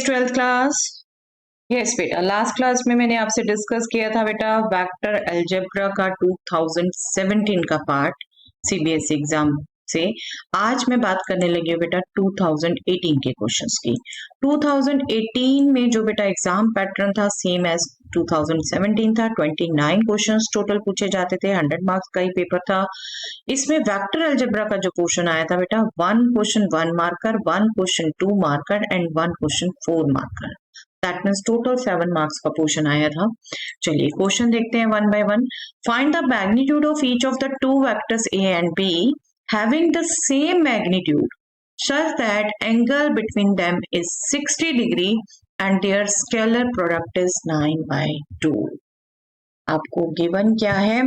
Twelfth class. Yes बेटा, last class में मैंने आपसे डिस्कस किया था बेटा वेक्टर अलजेब्रा का 2017 का पार्ट सीबीएसई एग्जाम से। आज मैं बात करने लगी हूँ बेटा 2018 के क्वेश्चंस की। 2018 में जो बेटा एग्जाम पैटर्न था सेम एज 2017 था। 29 क्वेश्चंस टोटल पूछे जाते थे, 100 मार्क्स का ही पेपर था। इसमें वेक्टर अलजेब्रा का जो क्वेश्चन आया था बेटा, 1 question 1 marker, 1 question 2 marker and 1 question 4 marker. That means total 7 marks का पोर्शन आया था। चलिए क्वेश्चन देखते हैं one by one. Find the magnitude of each of the two vectors A and be having the same magnitude such that angle between them is 60 degree and their scalar product is 9/2। आपको given क्या है?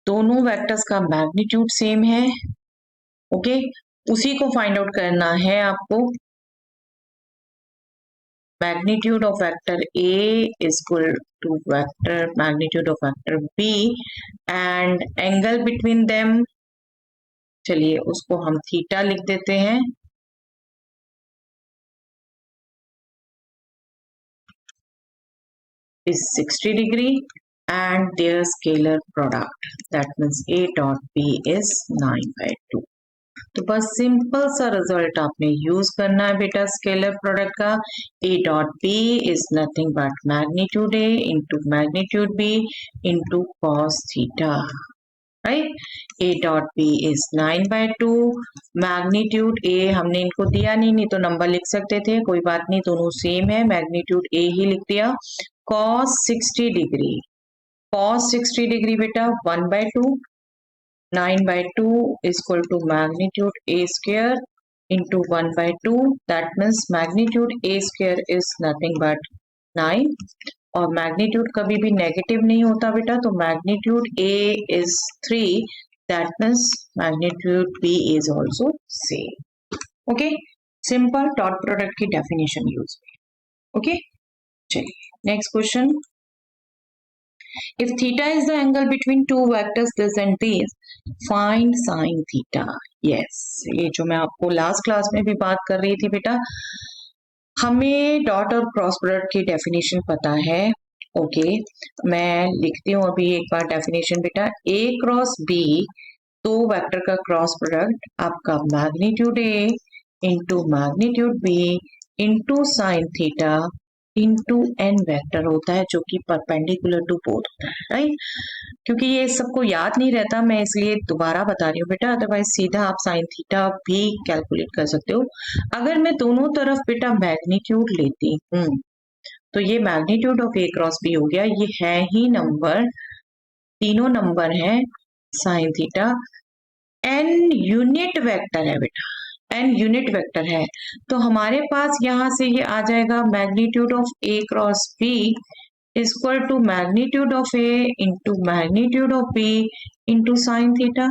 दोनों vectors का magnitude same है, okay, उसी को find out करना है आपको। magnitude of vector A is equal to vector magnitude of vector B and angle between them, चलिए उसको हम थीटा लिख देते हैं, is 60 degree and their scalar product that means A dot B is 9/2। तो बस सिंपल सा रिजल्ट आपने यूज करना है बेटा स्केलर प्रोडक्ट का। A dot B is nothing but magnitude A into magnitude B into cos theta, right. A dot B is 9/2, magnitude A हमने इनको दिया नहीं तो नंबर लिख सकते थे, कोई बात नहीं, दोनों सेम है, मैग्नीट्यूड ए ही लिख दिया। कॉस 60 डिग्री, कॉस 60 डिग्री बेटा 1/2, 9/2 is equal to magnitude A square into 1/2, that means magnitude A square is nothing but 9 और magnitude कभी भी नेगेटिव नहीं होता बेटा, तो magnitude A is 3, that means magnitude B is also same। Okay, simple dot product की definition use. Okay, चलिए next question. If theta is the angle between two vectors this and this, find sin theta। yes, ये जो मैं आपको last class में भी बात कर रही थी बेटा, हमें डॉट और क्रॉस प्रोडक्ट की डेफिनेशन पता है। ओके, मैं लिखती हूँ अभी एक बार डेफिनेशन बेटा। ए क्रॉस बी, दो वेक्टर का क्रॉस प्रोडक्ट आपका magnitude A into magnitude B into sine theta into N vector होता है, जो कि परपेंडिकुलर टू बोथ होता है, राइट। क्योंकि ये सबको याद नहीं रहता, मैं इसलिए दोबारा बता रही हूँ बेटा, अदरवाइज सीधा आप साइन थीटा भी कैलकुलेट कर सकते हो। अगर मैं दोनों तरफ बेटा मैग्नीट्यूड लेती हूँ तो ये magnitude of A cross B हो गया, ये है ही नंबर, तीनों नंबर है sine theta. N unit vector है बेटा, एन यूनिट वेक्टर है, तो हमारे पास यहां से ये आ जाएगा magnitude of A cross B is equal to magnitude of A into magnitude of B into sine theta,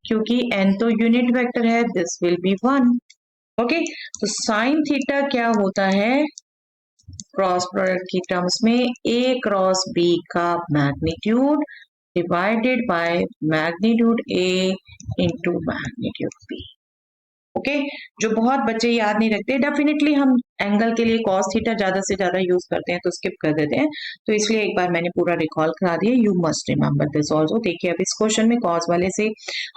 क्योंकि एन तो यूनिट वेक्टर है, दिस विल बी 1। ओके, तो साइन थीटा क्या होता है क्रॉस प्रोडक्ट की टर्म्स में, ए क्रॉस बी का magnitude divided by magnitude A into magnitude B. Okay, जो बहुत बच्चे याद नहीं रखते, डेफिनेटली हम एंगल के लिए कॉस थीटा ज्यादा से ज्यादा यूज करते हैं तो स्किप कर देते हैं, तो इसलिए एक बार मैंने पूरा रिकॉल करा दिया। You must remember this also. देखिए अब इस क्वेश्चन में कॉस वाले से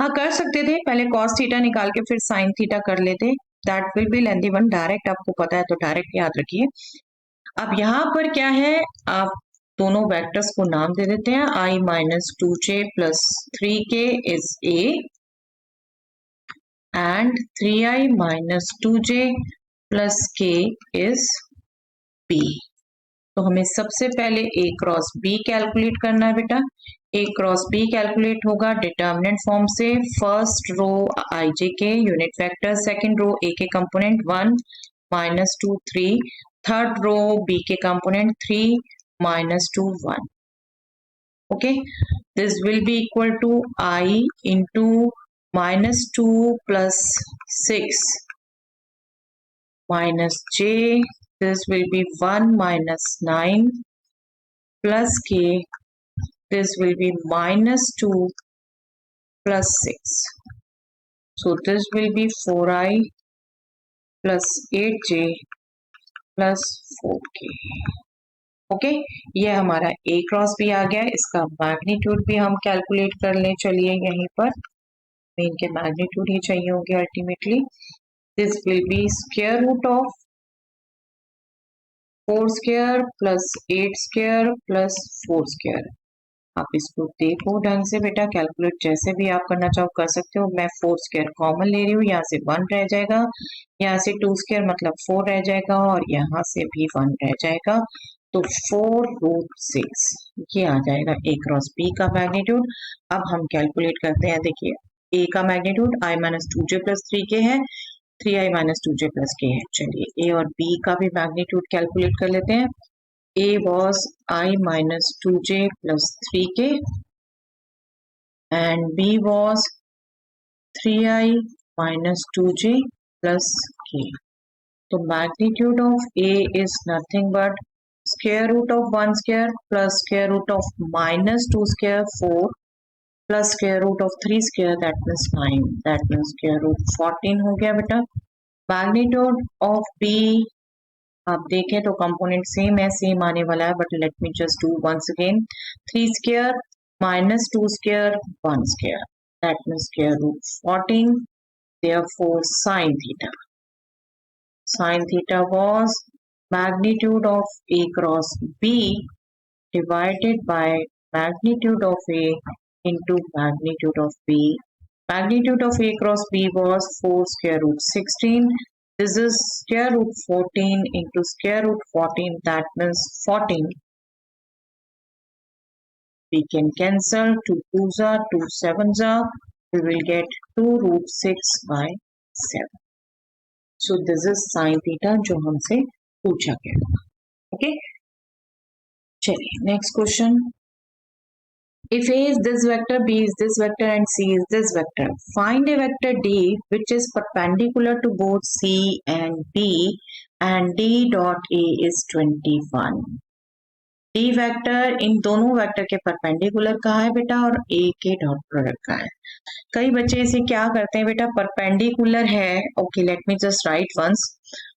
हाँ कर सकते थे, पहले कॉस थीटा निकाल के फिर साइन थीटा कर लेते, that will be lengthy one. Direct आपको पता है तो डायरेक्ट याद रखिए। अब यहाँ पर क्या है, आप दोनों वेक्टर्स को नाम दे देते हैं, i minus 2j plus 3k is a and 3i minus 2j plus k is b। तो हमें सबसे पहले a क्रॉस b कैलकुलेट करना है बेटा। a क्रॉस b कैलकुलेट होगा डिटर्मिनेंट फॉर्म से, फर्स्ट रो ij के unit vector, second row a के component 1 minus 2 3, third row b के component 3 minus 2 1। Okay, this will be equal to i into minus 2 plus 6 minus j, this will be 1 minus 9 plus k, this will be minus 2 plus 6, so this will be 4i plus 8j plus 4k। Okay, ये हमारा a cross b आ गया। इसका magnitude भी हम calculate कर लें। चलिए यहीं पर इनके मैग्नीट्यूड ही चाहिए होंगे ultimately. This will be square root of 4 square plus 8 square plus 4 square. आप इसको देखो ढंग से बेटा, कैलकुलेट जैसे भी आप करना चाहो कर सकते हो। मैं 4 स्क्वायर कॉमन ले रही हूँ, यहाँ से 1 रह जाएगा, यहाँ से 2 स्क्वायर मतलब 4 रह जाएगा और यहाँ से भी 1 रह जाएगा। तो 4√6 ये आ जाएगा a क्रॉस b का मैग्नीट्यूड। अब हम कैलकुलेट करते हैं। देखिए a का magnitude i minus 2j plus 3k है, 3i minus 2j plus k है। चलिए a और b का भी मैग्नीट्यूड कैलकुलेट कर लेते हैं। a was i minus 2j plus 3k and b was 3i minus 2j plus k. So magnitude of a is nothing but square root of 1 square plus square root of minus 2 square 4 plus square root of 3 square that means 9, that means square root 14 हो गया बेटा। magnitude of b आप देखें तो component same है, same आने वाला है, but let me just do once again. 3 square minus 2 square 1 square that means square root 14। Therefore sin theta was magnitude of a cross b divided by magnitude of a into magnitude of b. Magnitude of a cross b was 4 square root 16. This is square root 14 into square root 14, that means 14. We can cancel 2 2s are 2 7s are. We will get 2√6 by 7. So this is sin theta जो हमसे पूछा गया। Okay. चलिए next question. If A is this vector, B is this vector and C is this vector, find a vector D which is perpendicular to both C and B and D dot A is 21. D vector इन दोनों vector के perpendicular कहाँ है बेटा और A के dot product कहाँ है। कई बच्चे इसे क्या करते हैं बेटा, परपेंडिकुलर है, okay let me just write once.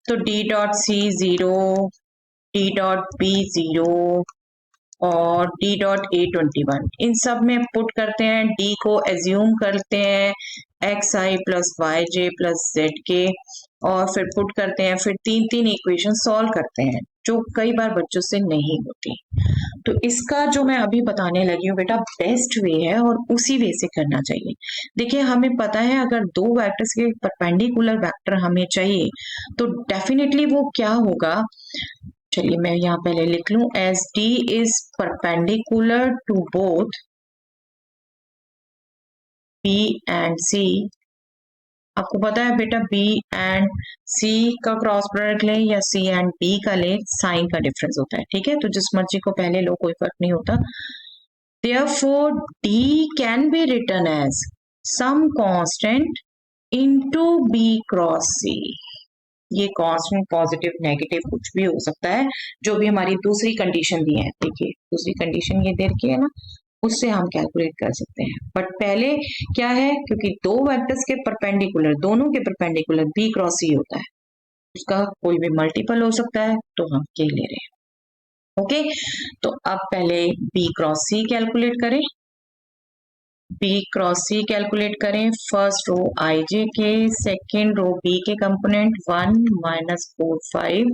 तो D dot C 0, D dot B 0 और D डॉट A 21 इन सब में पुट करते हैं। D को एज्यूम करते हैं xi प्लस वाई जे प्लस जेड के और फिर पुट करते हैं, फिर तीन तीन इक्वेशन सॉल्व करते हैं जो कई बार बच्चों से नहीं होती। तो इसका जो मैं अभी बताने लगी हूँ बेटा बेस्ट वे है और उसी वे से करना चाहिए। देखिए हमें पता है अगर दो वेक्टर्स के परपेंडिकुलर वेक्टर हमें चाहिए तो डेफिनेटली वो क्या होगा। चलिए मैं यहाँ पहले लिख लूं, as D is perpendicular to both B and C. आपको पता है बेटा बी एंड सी का क्रॉस प्रोडक्ट ले या सी एंड बी का ले, साइन का डिफरेंस होता है, ठीक है। तो जिस मर्जी को पहले लो कोई फर्क नहीं होता। Therefore D can be written as some constant into B cross C। ये कांस्टेंट पॉजिटिव नेगेटिव कुछ भी हो सकता है, जो भी हमारी दूसरी कंडीशन दी है। देखिए दूसरी कंडीशन ये दे रखी है ना, उससे हम कैलकुलेट कर सकते हैं। बट पहले क्या है, क्योंकि दो वेक्टर्स के परपेंडिकुलर, दोनों के परपेंडिकुलर बी क्रॉस सी होता है, उसका कोई भी मल्टीपल हो सकता है, तो हम ये ले रहे हैं। ओके तो अब पहले बी क्रॉस सी कैलकुलेट करें। बी क्रॉस सी कैलकुलेट करें। फर्स्ट रो आई जे के, सेकेंड रो बी के कंपोनेंट 1 माइनस 4 5,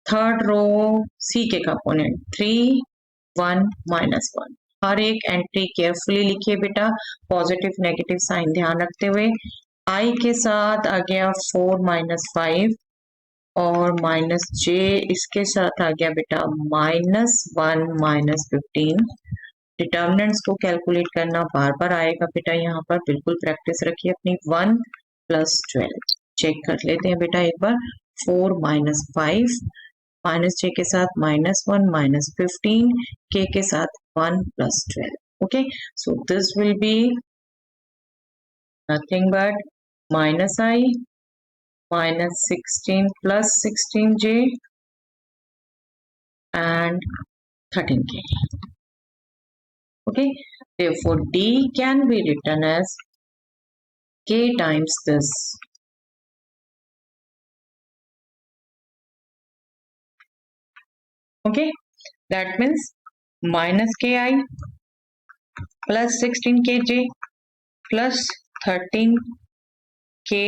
थर्ड रो सी के कंपोनेंट 3 1 माइनस 1। हर एक एंट्री केयरफुली लिखिए बेटा, पॉजिटिव नेगेटिव साइन ध्यान रखते हुए। आई के साथ आ गया 4 माइनस 5 और माइनस जे इसके साथ आ गया बेटा -1 माइनस 15। डिटर्मिनेंट्स को कैलकुलेट करना बार बार आएगा बेटा, यहाँ पर बिल्कुल प्रैक्टिस रखिए अपनी। 1 प्लस 12 चेक कर लेते हैं बेटा एक बार। 4 माइनस 5 माइनस जे के साथ -1 माइनस 15 के साथ 1 plus 12। Okay so this will be nothing but minus I minus 16 plus 16j and 13k. Okay, therefore D can be written as k times this Okay, that means minus ki plus 16kj plus 13k।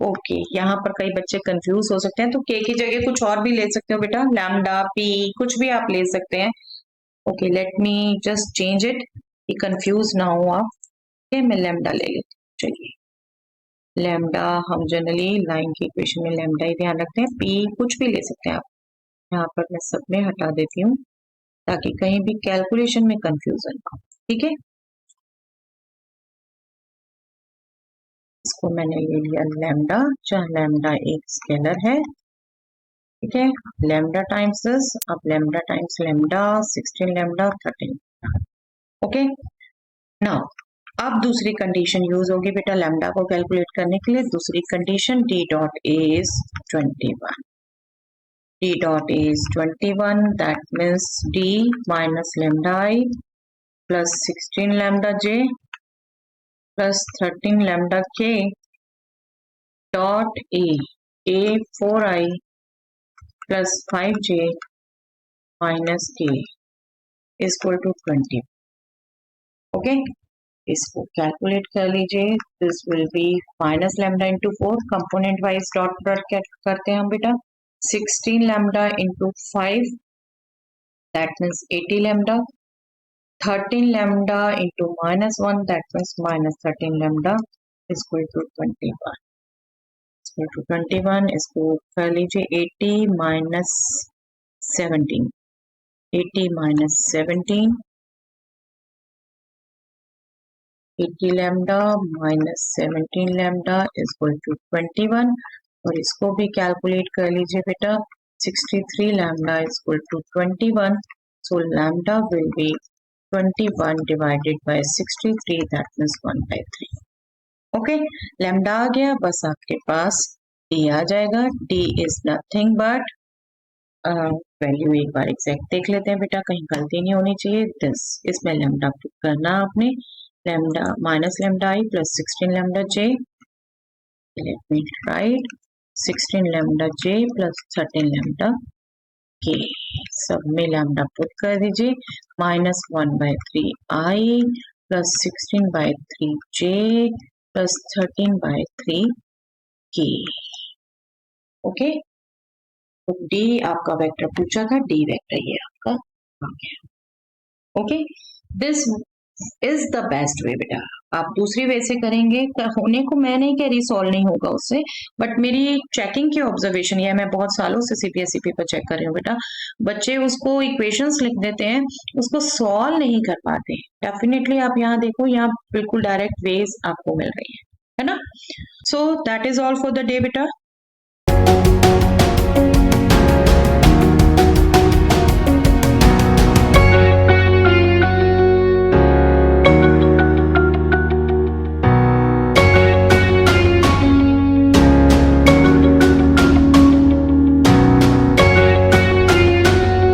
Okay, यहाँ पर कई बच्चे confuse हो सकते हैं, तो k की जगह कुछ और भी ले सकते हो बेटा, लैम्डा p कुछ भी आप ले सकते हैं। Okay, let me just change it, ये कंफ्यूज ना हो आप। ओके, मैं लैम्डा ले लेती हूँ। चलिए, लैम्डा हम जनरली लाइन की इक्वेशन में लैम्डा ही ध्यान रखते हैं, p कुछ भी ले सकते हैं आप। यहाँ पर मैं सब में हटा देती हूँ ताकि कहीं भी कैलकुलेशन में कंफ्यूजन ना हो। ठीक है, इसको मैंने ले लिया लैम्डा, जहाँ लैम्डा एक स्केलर है। ठीक है, लैम्डा टाइम्स दिस, अब lambda times lambda, 16 lambda 13। Okay, now अब दूसरी कंडीशन यूज होगी बेटा लैम्डा को कैलकुलेट करने के लिए। दूसरी condition d dot a is 21, d dot a is 21, that means d minus lambda I plus 16 lambda j plus 13 lambda k dot a 4i plus 5j minus k is equal to 20। Okay, इसको calculate कर लीजिए। This will B minus lambda into 4, component wise dot product करते हैं हम बेटा। 16 lambda into 5, that means 80 lambda. 13 lambda into minus 1, that means minus 13 lambda is equal to 21। equal to 21, इसको कर लीजिए 80 minus 17, 80 minus 17, 80 lambda minus 17 lambda is equal to 21, और इसको भी कैलकुलेट कर लीजिए बेटा। 63 lambda is equal to 21, so lambda will be 21 divided by 63, that means 1/3। Okay, lambda आ गया, बस आपके पास d आ जाएगा। d is nothing but, value एक बार एग्जैक्ट देख लेते हैं बेटा, कहीं गलती नहीं होनी चाहिए। दिस, इसमें लैम्डा पुट करना आपने, लैम्डा माइनस लैम्डा आई प्लस 16 लैम्डा जे, लेट मी राइट 16 लैम्डा जे प्लस 13 लैम्डा के, सब में लैम्डा पुट कर दीजिए। माइनस 1/3 आई प्लस 16/3 जे प्लस 13/3 के। ओके, तो d आपका वेक्टर पूछा था, d वेक्टर ये आपका आ गया। Okay, this is the best way बेटा। आप दूसरी वे से करेंगे, होने को मैं नहीं कह रही सॉल्व नहीं होगा उससे, बट मेरी चेकिंग की ऑब्जर्वेशन ये है, मैं बहुत सालों से सीपीएसई पेपर चेक कर रही हूँ बेटा, बच्चे उसको इक्वेशंस लिख देते हैं, उसको सॉल्व नहीं कर पाते। डेफिनेटली आप यहाँ देखो, यहाँ बिल्कुल डायरेक्ट वेज आपको मिल रही है ना। So that is all for the day बेटा।